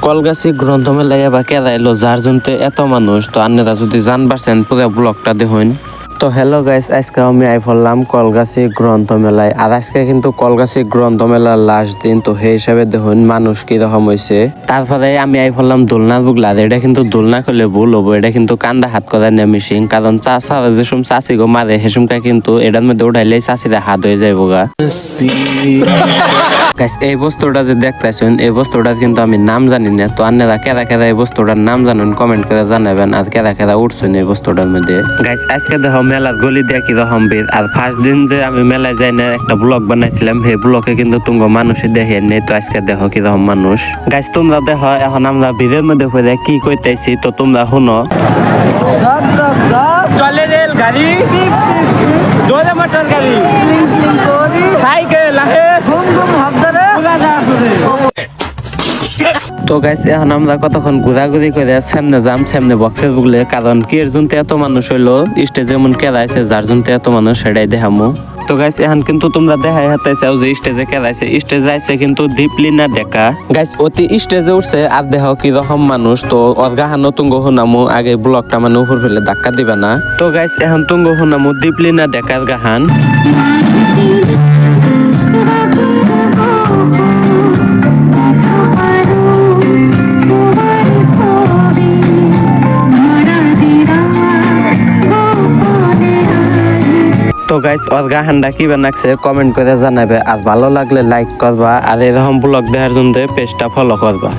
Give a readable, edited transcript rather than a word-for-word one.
কলগাছি গ্রন্থমেলায় বা কেদাইলো যার জন্য এত মানুষ তো আপনারা যদি জানবারছেন পুরো ব্লগটা দেখুন। তো হ্যালো গাইস, আজকে আমি আই পড়লাম কলগাছি গ্রন্থমেলায়। আর আজকে কিন্তু কলগাছি গ্রন্থমেলার লাস্ট দিন, তো সেই হিসাবে দেখুন মানুষ কিরকম হয়েছে। তারপরে আমি আই পড়লাম দোলনার বুগলা। এটা কিন্তু দোলনা করলে ভুল হবো, এটা কিন্তু কান্দা হাত করার নিয়ে মিশিং, কারণ চাষা যেসব চাষি গো মারে হেসুমটা কিন্তু এটার মধ্যে উঠাইলে চাষিরা হাত হয়ে যাইব গা। এই বস্তুটা যে দেখতেছেন, এই বস্তুটার কিন্তু আমি নাম জানি না। তো আপনারা কেরা কেরা এই বস্তুটার নাম জানেন কমেন্ট করে জানাবেন, আর কেরা কেরা উঠছেন এই বস্তুটার মধ্যে। গাইস আজকে দেখো মেলার গলি দিয়ে কিরকম ভিড়। আর ফার্স্ট দিন যে আমি মেলায় যাই না একটা ব্লগ বানাইছিলাম, সেই ব্লগে কিন্তু তুঙ্গ মানুষই দেখে নেই। তো আজকে দেখো কিরকম মানুষ। গাইস তোমরা দেখো এখন আমরা ভিড়ের মধ্যে পড়ে কি কইতেছি, তো তোমরা শুনো। চলে রেল গাড়ি, দোলে মোটর গাড়ি, সাইকেল আহে, ঘুম ঘুম হবদারে তো গাইস এখন আমরা কতক্ষণ ঘোরাঘুরি করে সামনে যাম, সামনে বক্সের বুগলে, কারণ কি এর জন্য এত মানুষ হইলো, স্টেজে এমন কেদাইছে যার জন্য এত মানুষ সেটাই দেখামু। তো গাইস এখন কিন্তু তোমরা দেখাই হাতাইছাও যে স্টেজে কেদাইছে, স্টেজে আইছে কিন্তু দীপলিনা ডেকা। গাইস অতি স্টেজে উঠছে আর দেখো কি রকম মানুষ। তো অর্গাহানো তুঙ্গ হুনামু, আগে ব্লগটা মানে উপর ফেলে ধাক্কা দিবে না। তো গাইস এখন তুঙ্গ হুনামু দীপলিনা ডেকার গাহান। তো গাইস ওর গাহানটা কি বানাচ্ছে কমেন্ট করে জানাবে, আর ভালো লাগলে লাইক করবা, আর এরকম ব্লগ দেখার জন্য পেজটা ফলো করবা।